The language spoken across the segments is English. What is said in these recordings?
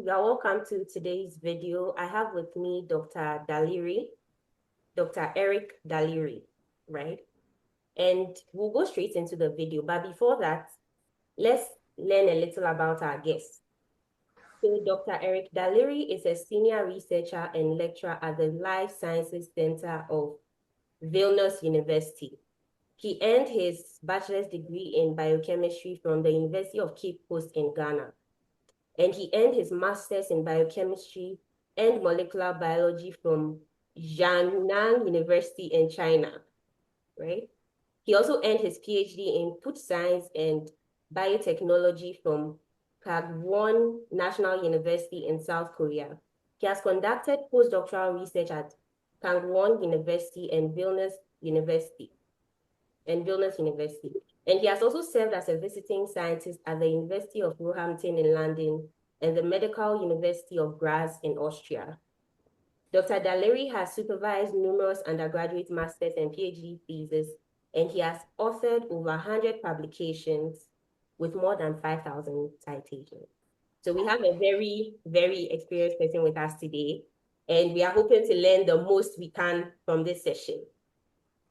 You are welcome to today's video. I have with me Dr. Daliri, Dr. Eric Daliri, right? And we'll go straight into the video. But before that, let's learn a little about our guest. So Dr. Eric Daliri is a senior researcher and lecturer at the Life Sciences Center of Vilnius University. He earned his bachelor's degree in biochemistry from the University of Cape Coast in Ghana. And he earned his master's in biochemistry and molecular biology from Jiangnan University in China, right? He also earned his PhD in food science and biotechnology from Kangwon National University in South Korea. He has conducted postdoctoral research at Kangwon University and Vilnius University. And he has also served as a visiting scientist at the University of Roehampton in London and the Medical University of Graz in Austria. Dr. Daliri has supervised numerous undergraduate, master's, and PhD theses, and he has authored over 100 publications with more than 5,000 citations. So we have a very, very experienced person with us today, and we are hoping to learn the most we can from this session.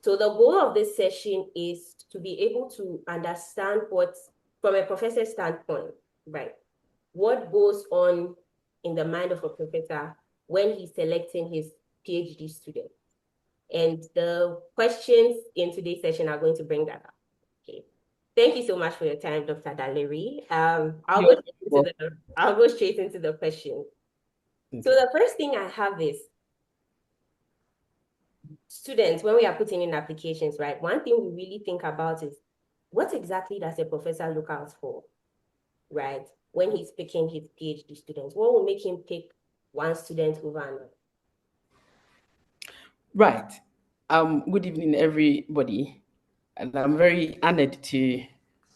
So the goal of this session is to be able to understand what, from a professor's standpoint, right? What goes on in the mind of a professor when he's selecting his PhD student. And the questions in today's session are going to bring that up. Okay. Thank you so much for your time, Dr. Daliri. I'll go straight into the question. Okay. So the first thing I have is, students, when we are putting in applications, right, one thing we really think about is what exactly does a professor look out for, right, when he's picking his PhD students? What will make him pick one student over another? Right. Good evening, everybody. And I'm very honored to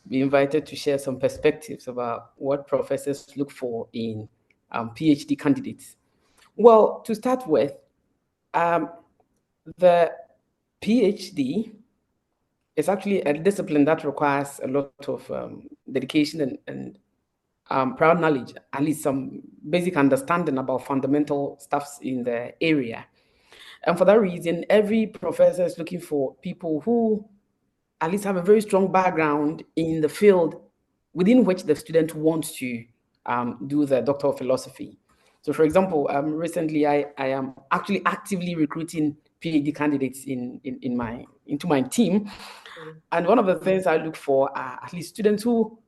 be invited to share some perspectives about what professors look for in PhD candidates. Well, to start with, the PhD is actually a discipline that requires a lot of dedication and prior knowledge, at least some basic understanding about fundamental stuffs in the area. And for that reason, every professor is looking for people who at least have a very strong background in the field within which the student wants to do the Doctor of Philosophy. So, for example, recently I am actually actively recruiting PhD candidates into my team. And one of the things I look for are at least students who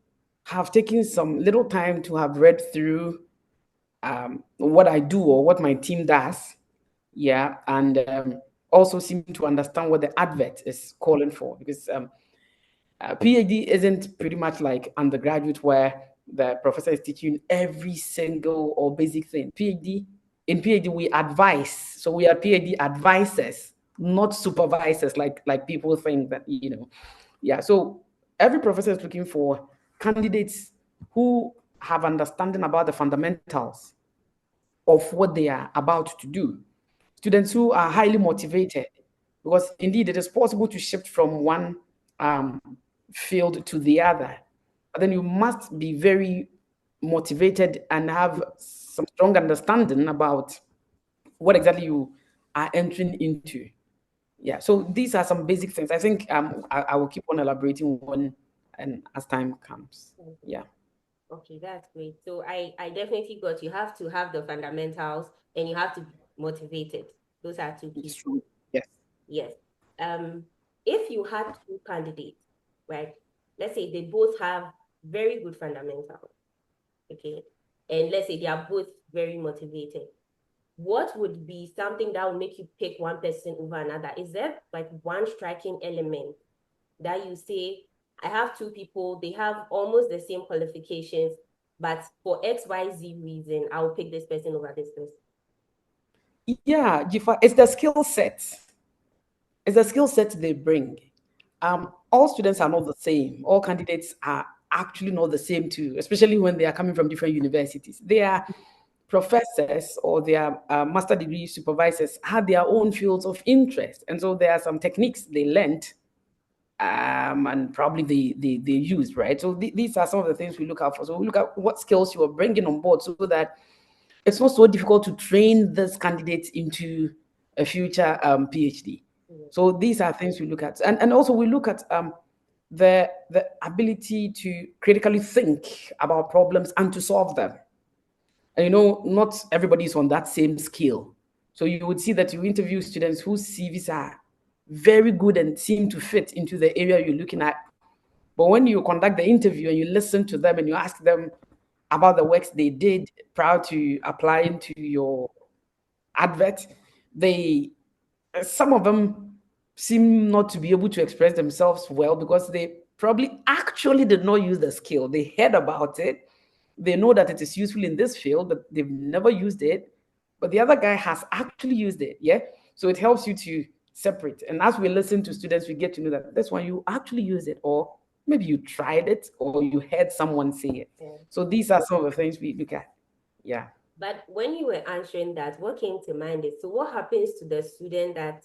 have taken some little time to have read through what I do or what my team does. Yeah, and also seem to understand what the advert is calling for, because PhD isn't pretty much like undergraduate where the professor is teaching every single or basic thing. In PhD, we advise. So we are PhD advisors, not supervisors like people think that, Yeah, so every professor is looking for candidates who have understanding about the fundamentals of what they are about to do. Students who are highly motivated, because indeed it is possible to shift from one field to the other. But then you must be very motivated and have some strong understanding about what exactly you are entering into. Yeah, so these are some basic things. I think I will keep on elaborating one and as time comes. Yeah. Okay, that's great. So I definitely got, you have to have the fundamentals and you have to be motivated. Those are two keys. Yes. Yes. If you had two candidates, right? Let's say they both have very good fundamentals, okay? And let's say they are both very motivated. What would be something that would make you pick one person over another? Is there like one striking element that you say, I have two people, they have almost the same qualifications, but for XYZ reason, I will pick this person over this person? Yeah, Jifa, it's the skill set. It's the skill set they bring. All students are not the same. All candidates are actually not the same too, especially when they are coming from different universities. Their professors or their master degree supervisors had their own fields of interest. And so there are some techniques they learned and probably they use, right? So these are some of the things we look out for. So we look at what skills you are bringing on board so that it's not so difficult to train this candidate into a future PhD. So these are things we look at, and also we look at the ability to critically think about problems and to solve them. And not everybody is on that same scale. So you would see that you interview students whose CVs are very good and seem to fit into the area you're looking at. But when you conduct the interview and you listen to them and you ask them about the works they did prior to applying to your advert, some of them seem not to be able to express themselves well because they probably actually did not use the skill. They heard about it. They know that it is useful in this field, but they've never used it. But the other guy has actually used it. Yeah. So it helps you to separate. And as we listen to students, we get to know that this one you actually use it, or maybe you tried it, or you heard someone say it. Yeah. So these are some of the things we look at. Yeah. But when you were answering that, what came to mind is, so what happens to the student that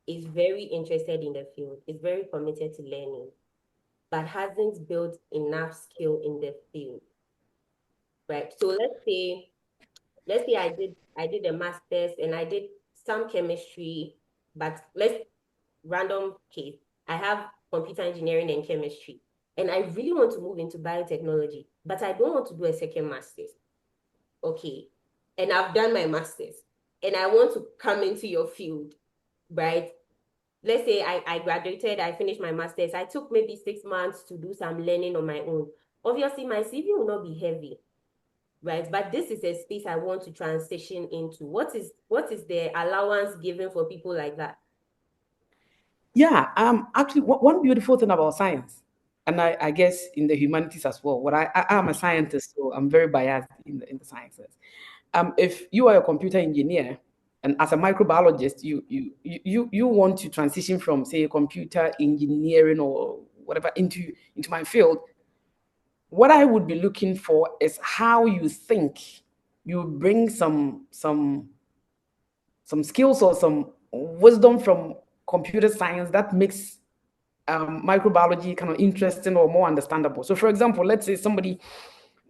is very interested in the field, is very committed to learning, but hasn't built enough skill in the field, right? So let's say I did a master's and I did some chemistry, but let's random case. I have computer engineering and chemistry, and I really want to move into biotechnology, but I don't want to do a second master's. Okay. And I've done my master's and I want to come into your field, right? Let's say I graduated, I finished my master's. I took maybe 6 months to do some learning on my own. Obviously, my CV will not be heavy, right? But this is a space I want to transition into. What is the allowance given for people like that? Yeah, actually, one beautiful thing about science, and I guess in the humanities as well. I am a scientist, so I'm very biased in the sciences. If you are a computer engineer, and as a microbiologist, you want to transition from, say, computer engineering or whatever into my field, what I would be looking for is how you think. You bring some skills or some wisdom from computer science that makes microbiology kind of interesting or more understandable. So, for example, let's say somebody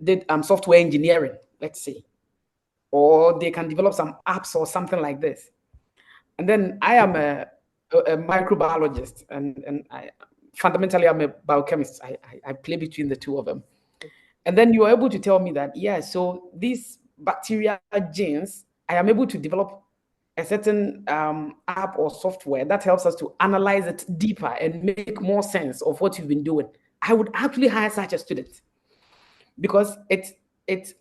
did software engineering, let's say, or they can develop some apps or something like this. And then I am a microbiologist, and fundamentally I'm a biochemist. I play between the two of them. And then you are able to tell me that, yeah, so these bacteria genes, I am able to develop a certain app or software that helps us to analyze it deeper and make more sense of what you've been doing. I would actually hire such a student because it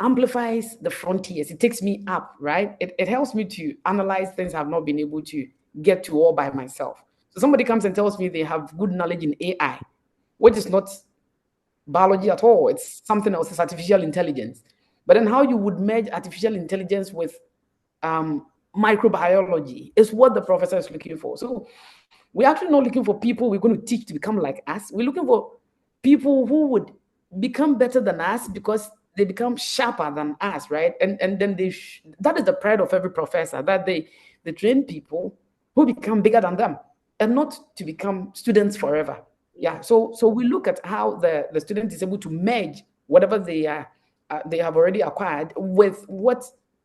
amplifies the frontiers. It takes me up, right? It helps me to analyze things I've not been able to get to all by myself. So somebody comes and tells me they have good knowledge in AI, which is not biology at all. It's something else. It's artificial intelligence. But then how you would merge artificial intelligence with microbiology is what the professor is looking for. So we're actually not looking for people we're going to teach to become like us. We're looking for people who would become better than us because they become sharper than us, right? And then that is the pride of every professor, that they train people who become bigger than them and not to become students forever. Yeah. So we look at how the student is able to merge whatever they have already acquired with what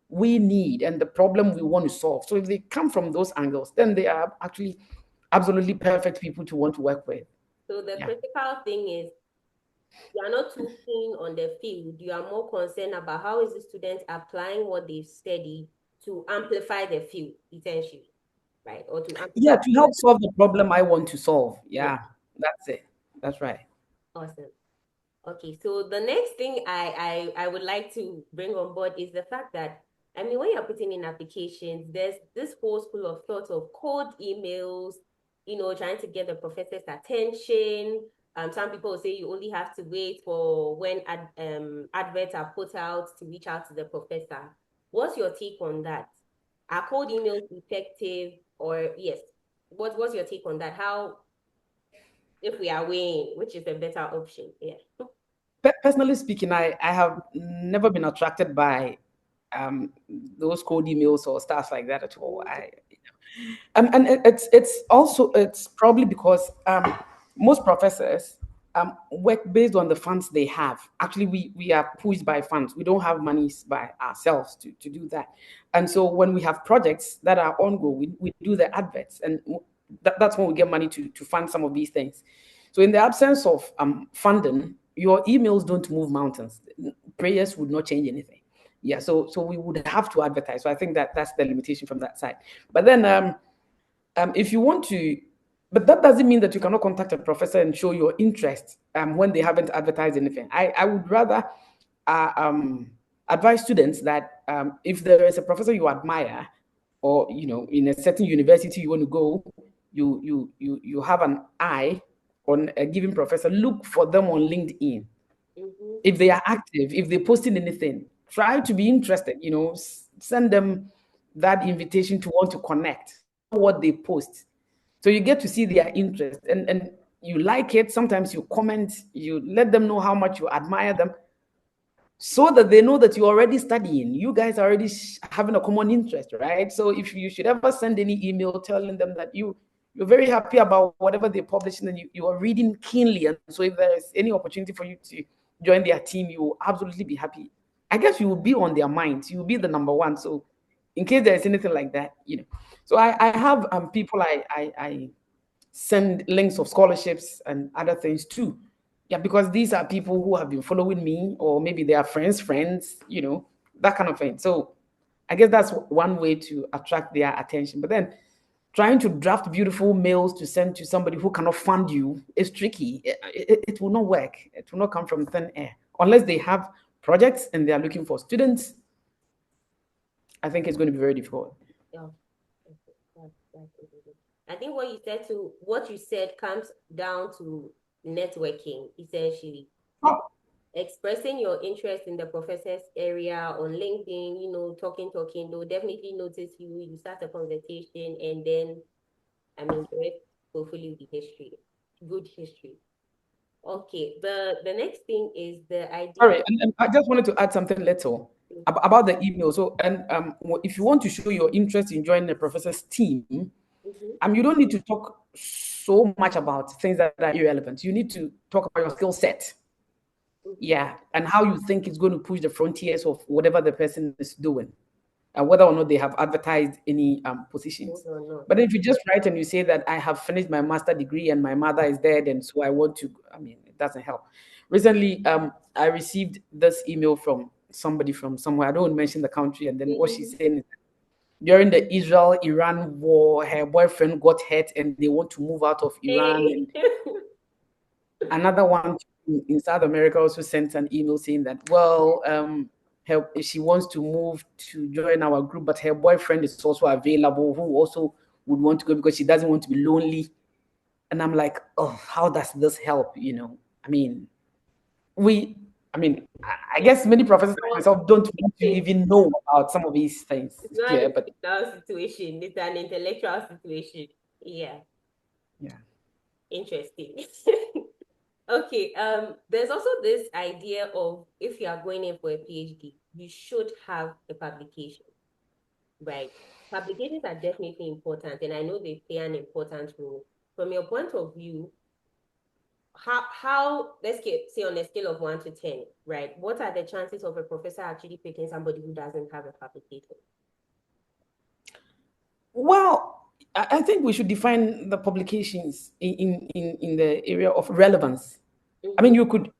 we need and the problem we want to solve. So if they come from those angles, then they are actually absolutely perfect people to want to work with. So the critical thing is you are not too keen on the field. You are more concerned about how is the student applying what they've studied to amplify the field, essentially, right? Or to amplify. To help solve the problem I want to solve. Yeah, that's it. That's right. Awesome. Okay, so the next thing I would like to bring on board is the fact that, I mean, when you're putting in applications, there's this whole school of thought of cold emails, trying to get the professor's attention. Some people say you only have to wait for when adverts are put out to reach out to the professor. What's your take on that? Are cold emails effective, or yes? What's your take on that? How, if we are weighing, which is a better option? Yeah. Personally speaking, I have never been attracted by those cold emails or stuff like that at all. And it's probably because most professors work based on the funds they have. Actually, we are pushed by funds. We don't have monies by ourselves to do that. And so when we have projects that are ongoing, we do the adverts, and that's when we get money to fund some of these things. So in the absence of funding, your emails don't move mountains. Prayers would not change anything. Yeah, so we would have to advertise. So I think that's the limitation from that side. But then if you want to, but that doesn't mean that you cannot contact a professor and show your interest when they haven't advertised anything. I would rather advise students that if there is a professor you admire, or in a certain university you want to go, you have an eye on a given professor, look for them on LinkedIn. If they are active, if they're posting anything, try to be interested, send them that invitation to want to connect, what they post. So you get to see their interest, and you like it. Sometimes you comment, you let them know how much you admire them, so that they know that you're already studying. You guys are already having a common interest, right? So if you should ever send any email telling them that you're very happy about whatever they're publishing, and you are reading keenly, and so if there is any opportunity for you to join their team, you will absolutely be happy. I guess you will be on their minds. You will be the number one. So in case there is anything like that, So I have people I send links of scholarships and other things too. Yeah, because these are people who have been following me, or maybe they are friends, that kind of thing. So I guess that's one way to attract their attention. But then trying to draft beautiful mails to send to somebody who cannot fund you is tricky. It will not work. It will not come from thin air unless they have projects and they are looking for students. I think it's going to be very difficult. Yeah. I think what you said comes down to networking, essentially. Oh. Expressing your interest in the professor's area on LinkedIn, talking, they'll definitely notice you. You start a conversation, and then, the rest hopefully will be history, good history. Okay, the next thing is the idea. Sorry, and I just wanted to add something little about the email. So, and if you want to show your interest in joining the professor's team, you don't need to talk so much about things that are irrelevant. You need to talk about your skill set. Yeah, and how you think it's going to push the frontiers of whatever the person is doing, and whether or not they have advertised any positions. But if you just write and you say that I have finished my master degree and my mother is dead, and so I want to, it doesn't help. Recently, I received this email from somebody from somewhere. I don't mention the country, and then what she's saying is, during the Israel-Iran war, her boyfriend got hurt and they want to move out of Iran. And another one in South America also sent an email saying that, she wants to move to join our group, but her boyfriend is also available, who also would want to go because she doesn't want to be lonely. And I'm like, oh, how does this help? I guess many professors like myself don't want to even know about some of these things. It's not a personal situation. It's an intellectual situation. Yeah. Interesting. Okay. There's also this idea of, if you are going in for a PhD, you should have a publication, right? Publications are definitely important, and I know they play an important role. From your point of view, how let's say on a scale of 1 to 10, right? What are the chances of a professor actually picking somebody who doesn't have a publication? Well, I think we should define the publications in the area of relevance. You could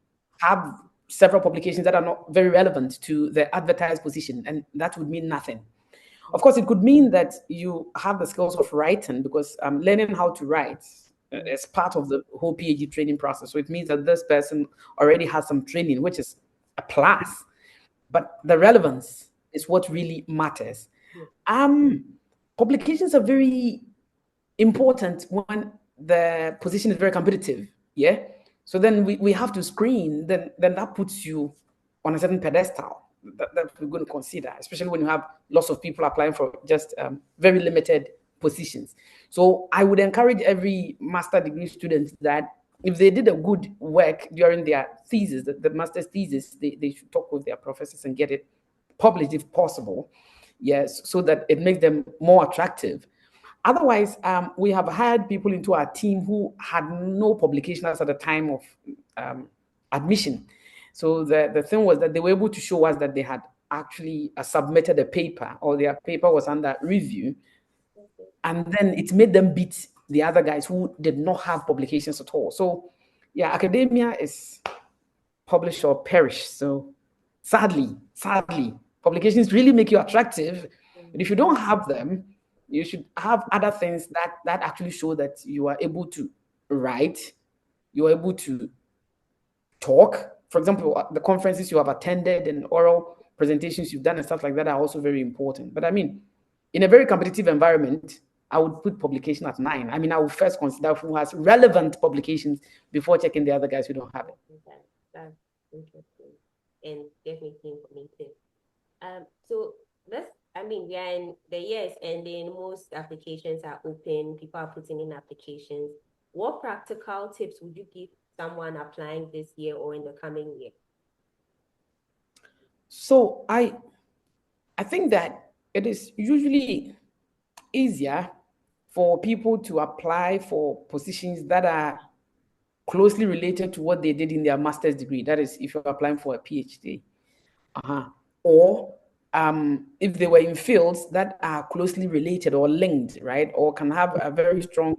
have several publications that are not very relevant to the advertised position, and that would mean nothing. Of course, it could mean that you have the skills of writing, because learning how to write is part of the whole PhD training process. So it means that this person already has some training, which is a plus. But the relevance is what really matters. Publications are very important when the position is very competitive. Yeah. So then we have to screen. Then that puts you on a certain pedestal that we're going to consider, especially when you have lots of people applying for just very limited positions. So I would encourage every master degree student that if they did a good work during their thesis, the master's thesis, they should talk with their professors and get it published if possible. Yes, so that it makes them more attractive. Otherwise, we have hired people into our team who had no publications at the time of admission. So the thing was that they were able to show us that they had actually submitted a paper, or their paper was under review, and then it made them beat the other guys who did not have publications at all. So yeah, academia is publish or perish. So sadly, publications really make you attractive. But if you don't have them, you should have other things that actually show that you are able to write, you are able to talk. For example, the conferences you have attended and oral presentations you've done and stuff like that are also very important. But I mean, in a very competitive environment, I would put publication at 9. I mean, I would first consider who has relevant publications before checking the other guys who don't have it. Okay, that's interesting and definitely informative. So we are in the years ending, most applications are open, people are putting in applications. What practical tips would you give someone applying this year or in the coming year? So I think that it is usually easier for people to apply for positions that are closely related to what they did in their master's degree. That is, if you're applying for a PhD. Or if they were in fields that are closely related or linked, right? Or can have a very strong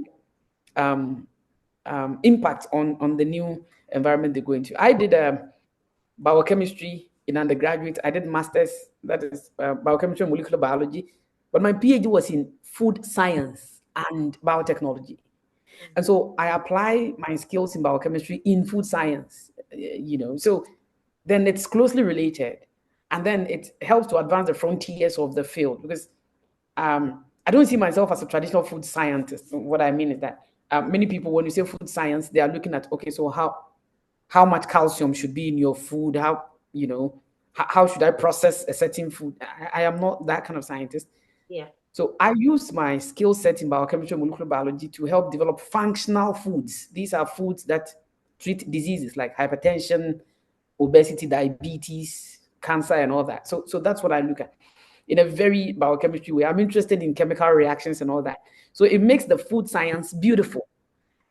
impact on the new environment they go into. I did biochemistry in undergraduate. I did master's, that is biochemistry and molecular biology, but my PhD was in food science and biotechnology. And so I apply my skills in biochemistry in food science, so then it's closely related. And then it helps to advance the frontiers of the field, because I don't see myself as a traditional food scientist. What I mean is that many people, when you say food science, they are looking at, okay, so how much calcium should be in your food? How should I process a certain food? I am not that kind of scientist. Yeah. So I use my skill set in biochemistry and molecular biology to help develop functional foods. These are foods that treat diseases like hypertension, obesity, diabetes, cancer, and all that. So that's what I look at in a very biochemistry way. I'm interested in chemical reactions and all that. So it makes the food science beautiful.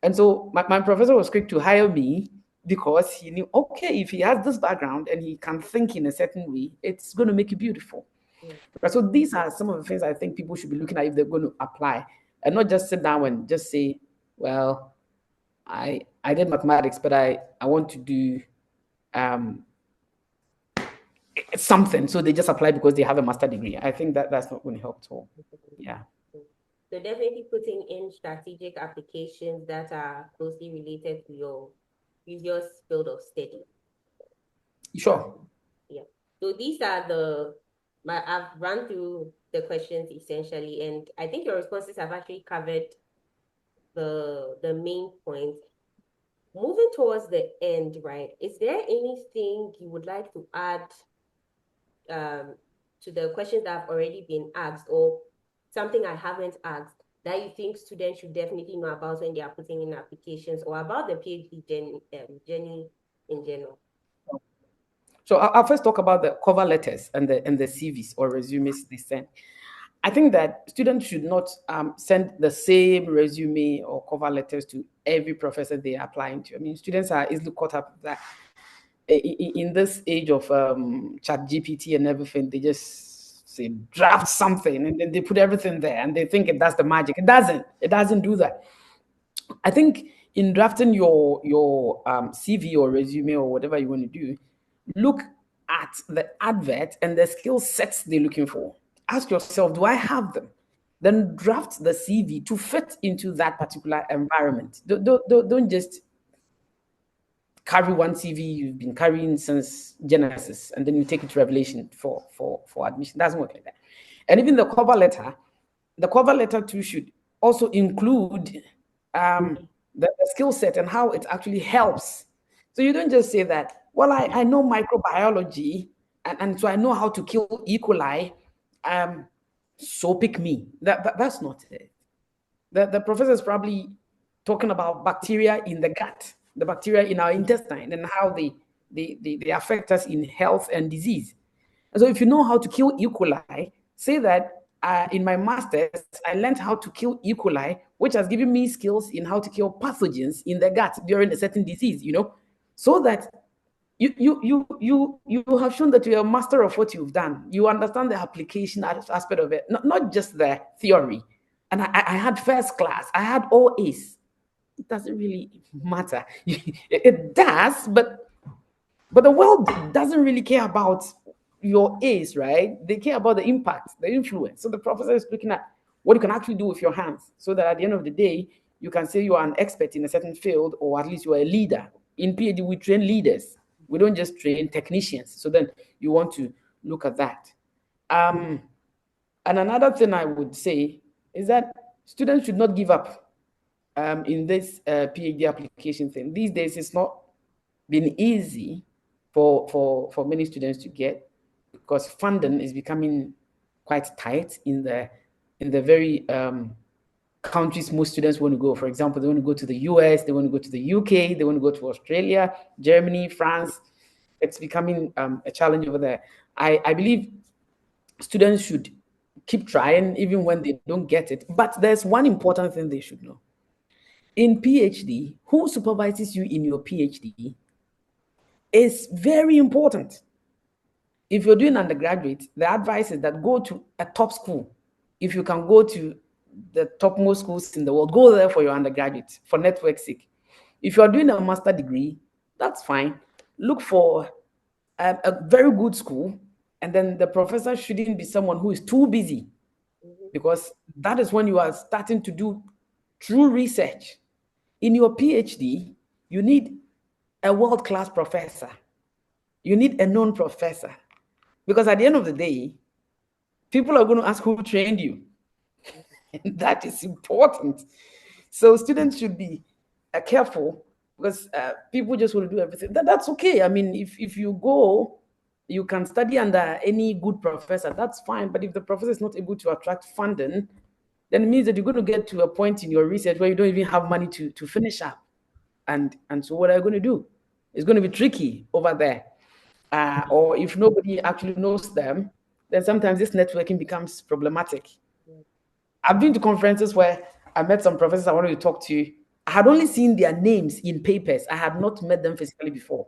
And so my professor was quick to hire me because he knew, okay, if he has this background and he can think in a certain way, it's going to make it beautiful. Yeah. So these are some of the things I think people should be looking at if they're going to apply, and not just sit down and just say, well, I did mathematics, but I want to do something. So they just apply because they have a master's degree. I think that's not going to help at all. Yeah. So definitely putting in strategic applications that are closely related to your previous field of study. Sure. Yeah. So these are I've run through the questions essentially, and I think your responses have actually covered the main points. Moving towards the end, right? Is there anything you would like to add to the questions that have already been asked, or something I haven't asked that you think students should definitely know about when they are putting in applications, or about the PhD journey in general? So I'll first talk about the cover letters and the CVs or resumes they send. I think that students should not send the same resume or cover letters to every professor they are applying to. I mean, students are easily caught up with that. In this age of chat GPT and everything, they just say draft something and then they put everything there and they think that's the magic. It doesn't do that. I think in drafting your CV or resume or whatever you want to do, look at the advert and the skill sets they're looking for. Ask yourself, do I have them? Then draft the CV to fit into that particular environment. Don't just carry one CV you've been carrying since Genesis and then you take it to Revelation for admission. It doesn't work like that. And even the cover letter too should also include the skill set and how it actually helps. So you don't just say that, well, I know microbiology and so I know how to kill E. coli, so pick me. That's not it. The professor is probably talking about bacteria in the gut, the bacteria in our intestine, and how they affect us in health and disease. And so if you know how to kill E. coli, say that in my master's, I learned how to kill E. coli, which has given me skills in how to kill pathogens in the gut during a certain disease, so that you have shown that you're a master of what you've done. You understand the application aspect of it, not just the theory. And I had first class, I had all A's. It doesn't really matter. It does, but the world doesn't really care about your A's, right? They care about the impact, the influence. So the professor is looking at what you can actually do with your hands, so that at the end of the day, you can say you are an expert in a certain field, or at least you are a leader. In PhD, we train leaders. We don't just train technicians. So then you want to look at that. And another thing I would say is that students should not give up in this PhD application thing. These days, it's not been easy for many students to get, because funding is becoming quite tight in the very countries most students want to go. For example, they want to go to the US, they want to go to the UK, they want to go to Australia, Germany, France. It's becoming a challenge over there. I believe students should keep trying even when they don't get it. But there's one important thing they should know. In PhD, who supervises you in your PhD is very important. If you're doing undergraduate, the advice is that go to a top school. If you can go to the topmost schools in the world, go there for your undergraduate, for network sake. If you're doing a master degree, that's fine. Look for a very good school, and then the professor shouldn't be someone who is too busy, because that is when you are starting to do true research. In your PhD, you need a world-class professor. You need a known professor. Because at the end of the day, people are going to ask who trained you. And that is important. So students should be careful, because people just want to do everything. That's okay. I mean, if you go, you can study under any good professor. That's fine. But if the professor is not able to attract funding, then it means that you're going to get to a point in your research where you don't even have money to finish up. And so what are you going to do? It's going to be tricky over there. Or if nobody actually knows them, then sometimes this networking becomes problematic. I've been to conferences where I met some professors I wanted to talk to. I had only seen their names in papers. I had not met them physically before.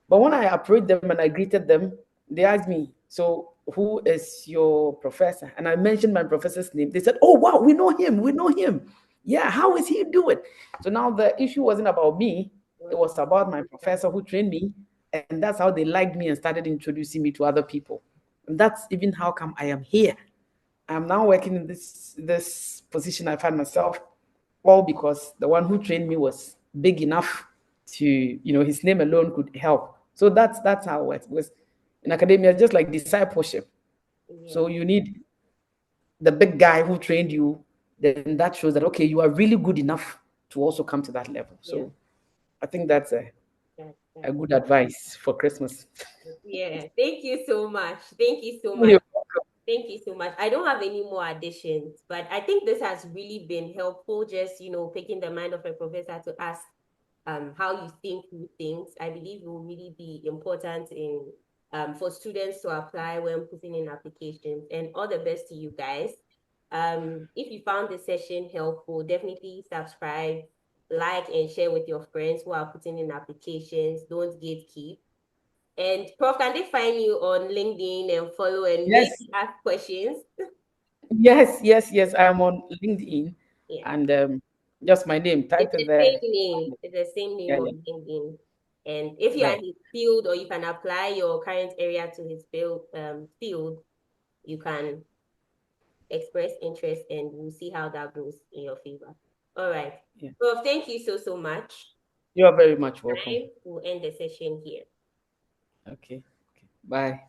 But when I approached them and I greeted them, they asked me, "So who is your professor?" And I mentioned my professor's name. They said, "Oh, wow, we know him. We know him. Yeah, how is he doing?" So now the issue wasn't about me. It was about my professor who trained me. And that's how they liked me and started introducing me to other people. And that's even how come I am here. I'm now working in this position I find myself, all because the one who trained me was big enough to, his name alone could help. So that's how it works. Because in academia, it's just like discipleship. So you need the big guy who trained you, then that shows that, okay, you are really good enough to also come to that level. So I think that's a good advice for Christmas. Yeah, thank you so much. Thank you so much. You're welcome. Thank you so much. I don't have any more additions, but I think this has really been helpful, just, picking the mind of a professor to ask how you think through things. I believe it will really be important in for students to apply when putting in applications. And all the best to you guys. If you found this session helpful, definitely subscribe, like, and share with your friends who are putting in applications. Don't gatekeep. And Prof, can they find you on LinkedIn and follow and maybe Yes, ask questions? yes. I'm on LinkedIn, Yeah. and just my name. It's Type the it there. same name. It's the same name Yeah, on yeah. LinkedIn. And if you are Right. in his field, or you can apply your current area to his field, you can express interest, and we'll see how that goes in your favor. All right. Yeah. Well, thank you so much. You are very much welcome. We'll end the session here. Okay. Bye.